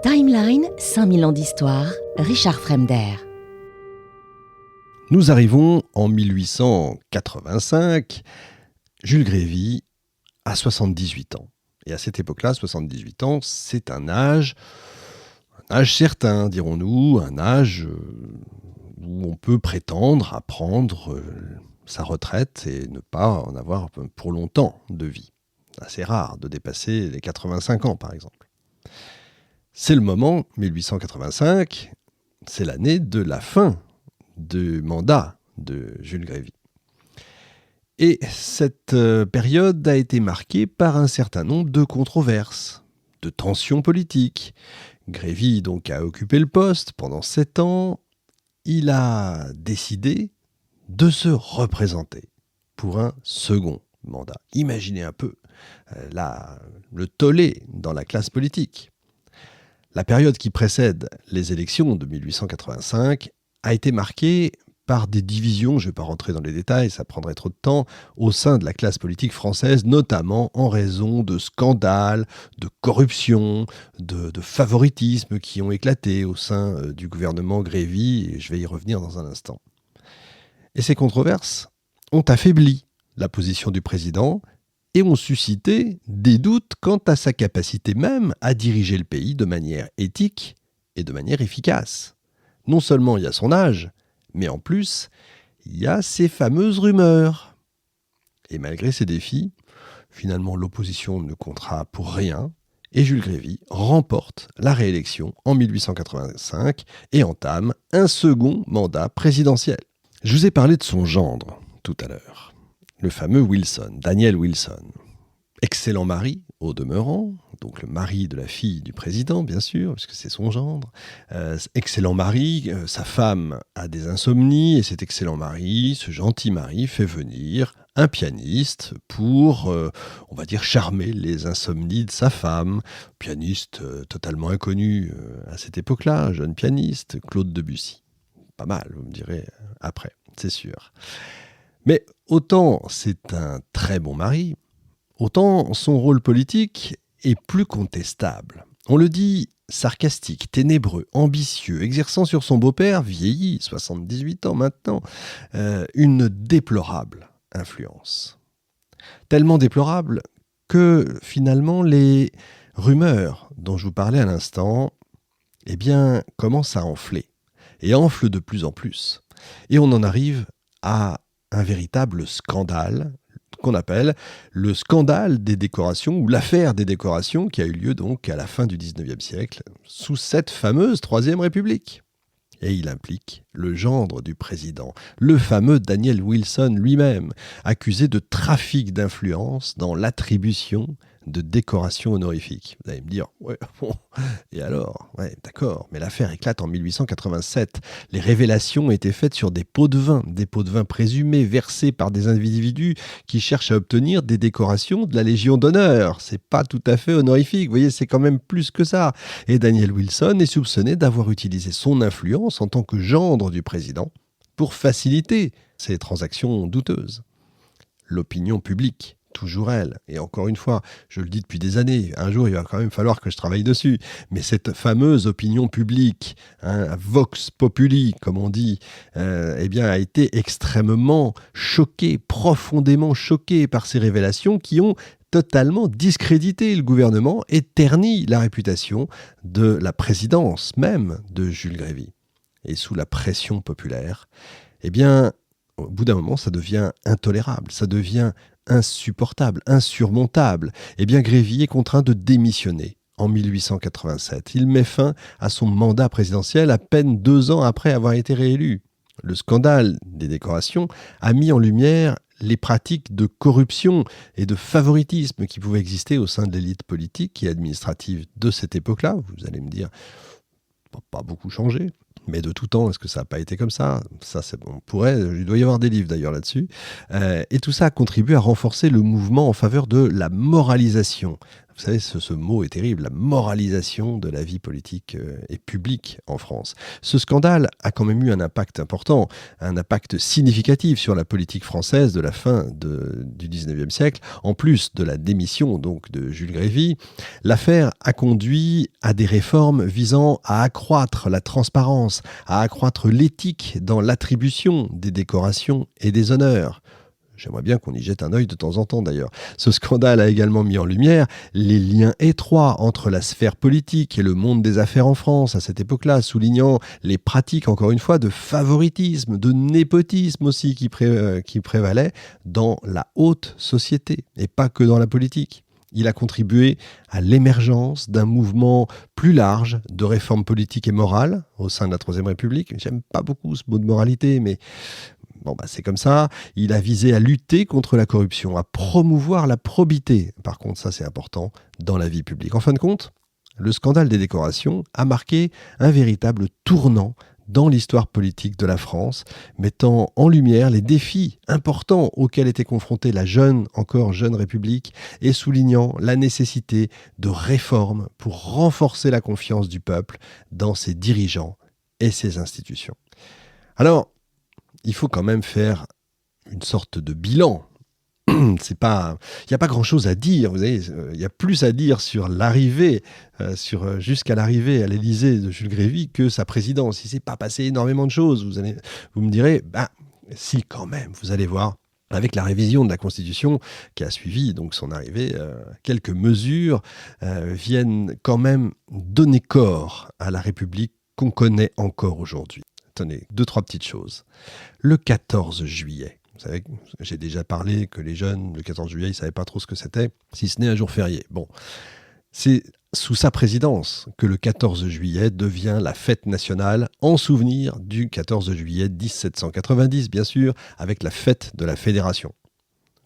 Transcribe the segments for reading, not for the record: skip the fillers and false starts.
Timeline, 5000 ans d'histoire, Richard Fremder. Nous arrivons en 1885. Jules Grévy a 78 ans. Et à cette époque-là, 78 ans, c'est un âge certain, dirons-nous, un âge où on peut prétendre à prendre sa retraite et ne pas en avoir pour longtemps de vie. C'est assez rare de dépasser les 85 ans, par exemple. C'est le moment, 1885, c'est l'année de la fin du mandat de Jules Grévy. Et cette période a été marquée par un certain nombre de controverses, de tensions politiques. Grévy donc a occupé le poste pendant 7 ans. Il a décidé de se représenter pour un second mandat. Imaginez un peu le tollé dans la classe politique. La période qui précède les élections de 1885 a été marquée par des divisions, je ne vais pas rentrer dans les détails, ça prendrait trop de temps, au sein de la classe politique française, notamment en raison de scandales, de corruption, de favoritisme qui ont éclaté au sein du gouvernement Grévy, et je vais y revenir dans un instant. Et ces controverses ont affaibli la position du président et ont suscité des doutes quant à sa capacité même à diriger le pays de manière éthique et de manière efficace. Non seulement il y a son âge, mais en plus, il y a ces fameuses rumeurs. Et malgré ces défis, finalement l'opposition ne comptera pour rien et Jules Grévy remporte la réélection en 1885 et entame un second mandat présidentiel. Je vous ai parlé de son gendre tout à l'heure. Le fameux Wilson, Daniel Wilson. Excellent mari, au demeurant, donc le mari de la fille du président, bien sûr, puisque c'est son gendre. Excellent mari, sa femme a des insomnies, et cet excellent mari, ce gentil mari, fait venir un pianiste pour, on va dire, charmer les insomnies de sa femme. Pianiste totalement inconnu à cette époque-là, un jeune pianiste, Claude Debussy. Pas mal, vous me direz après, c'est sûr. Mais autant c'est un très bon mari, autant son rôle politique est plus contestable. On le dit sarcastique, ténébreux, ambitieux, exerçant sur son beau-père, vieilli, 78 ans maintenant, une déplorable influence. Tellement déplorable que finalement les rumeurs dont je vous parlais à l'instant, commencent à enfler. Et enflent de plus en plus. Et on en arrive à un véritable scandale qu'on appelle le scandale des décorations ou l'affaire des décorations qui a eu lieu donc à la fin du 19e siècle sous cette fameuse Troisième République. Et il implique le gendre du président, le fameux Daniel Wilson lui-même, accusé de trafic d'influence dans l'attribution de décorations honorifiques. Vous allez me dire, ouais, bon, et alors ? Ouais, d'accord, mais l'affaire éclate en 1887. Les révélations étaient faites sur des pots de vin présumés versés par des individus qui cherchent à obtenir des décorations de la Légion d'honneur. C'est pas tout à fait honorifique, vous voyez, c'est quand même plus que ça. Et Daniel Wilson est soupçonné d'avoir utilisé son influence en tant que gendre du président pour faciliter ces transactions douteuses. L'opinion publique, toujours elle, et encore une fois, je le dis depuis des années, un jour il va quand même falloir que je travaille dessus, mais cette fameuse opinion publique, vox populi, comme on dit, a été extrêmement choquée, profondément choquée par ces révélations qui ont totalement discrédité le gouvernement et terni la réputation de la présidence même de Jules Grévy. Et sous la pression populaire, au bout d'un moment, ça devient intolérable, ça devient insupportable, insurmontable. Grévy est contraint de démissionner en 1887. Il met fin à son mandat présidentiel à peine 2 ans après avoir été réélu. Le scandale des décorations a mis en lumière les pratiques de corruption et de favoritisme qui pouvaient exister au sein de l'élite politique et administrative de cette époque-là. Vous allez me dire, pas beaucoup changé. Mais de tout temps, est-ce que ça n'a pas été comme ça ? Il doit y avoir des livres d'ailleurs là-dessus. Et tout ça a contribué à renforcer le mouvement en faveur de la moralisation. Vous Vous savez, ce mot est terrible, la moralisation de la vie politique et publique en France. Ce scandale a quand même eu un impact important, un impact significatif sur la politique française de la fin du 19e siècle. En plus de la démission donc, de Jules Grévy, l'affaire a conduit à des réformes visant à accroître la transparence, à accroître l'éthique dans l'attribution des décorations et des honneurs. J'aimerais bien qu'on y jette un œil de temps en temps d'ailleurs. Ce scandale a également mis en lumière les liens étroits entre la sphère politique et le monde des affaires en France à cette époque-là, soulignant les pratiques, encore une fois, de favoritisme, de népotisme aussi qui prévalaient dans la haute société et pas que dans la politique. Il a contribué à l'émergence d'un mouvement plus large de réforme politique et morale au sein de la Troisième République. J'aime pas beaucoup ce mot de moralité, mais c'est comme ça. Il a visé à lutter contre la corruption, à promouvoir la probité. Par contre, ça c'est important dans la vie publique. En fin de compte, le scandale des décorations a marqué un véritable tournant dans l'histoire politique de la France, mettant en lumière les défis importants auxquels était confrontée la encore jeune République et soulignant la nécessité de réformes pour renforcer la confiance du peuple dans ses dirigeants et ses institutions. Alors, il faut quand même faire une sorte de bilan. Il n'y a pas grand-chose à dire. Vous savez, il y a plus à dire sur l'arrivée, jusqu'à l'arrivée à l'Élysée de Jules Grévy que sa présidence. Il ne s'est pas passé énormément de choses. Vous me direz, si quand même, vous allez voir. Avec la révision de la Constitution qui a suivi donc son arrivée, quelques mesures viennent quand même donner corps à la République qu'on connaît encore aujourd'hui. Tenez, 2-3 petites choses. Le 14 juillet, vous savez, j'ai déjà parlé que les jeunes, le 14 juillet, ils ne savaient pas trop ce que c'était, si ce n'est un jour férié. C'est sous sa présidence que le 14 juillet devient la fête nationale en souvenir du 14 juillet 1790, bien sûr, avec la fête de la Fédération,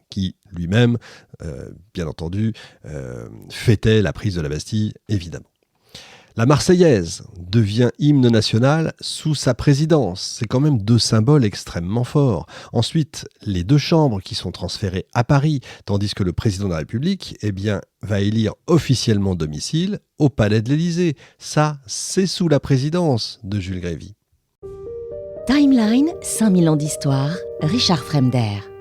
qui lui-même, bien entendu, fêtait la prise de la Bastille, évidemment. La Marseillaise devient hymne national sous sa présidence. C'est quand même 2 symboles extrêmement forts. Ensuite, les 2 chambres qui sont transférées à Paris, tandis que le président de la République va élire officiellement domicile au Palais de l'Élysée. Ça, c'est sous la présidence de Jules Grévy. Timeline, 5000 ans d'histoire, Richard Fremder.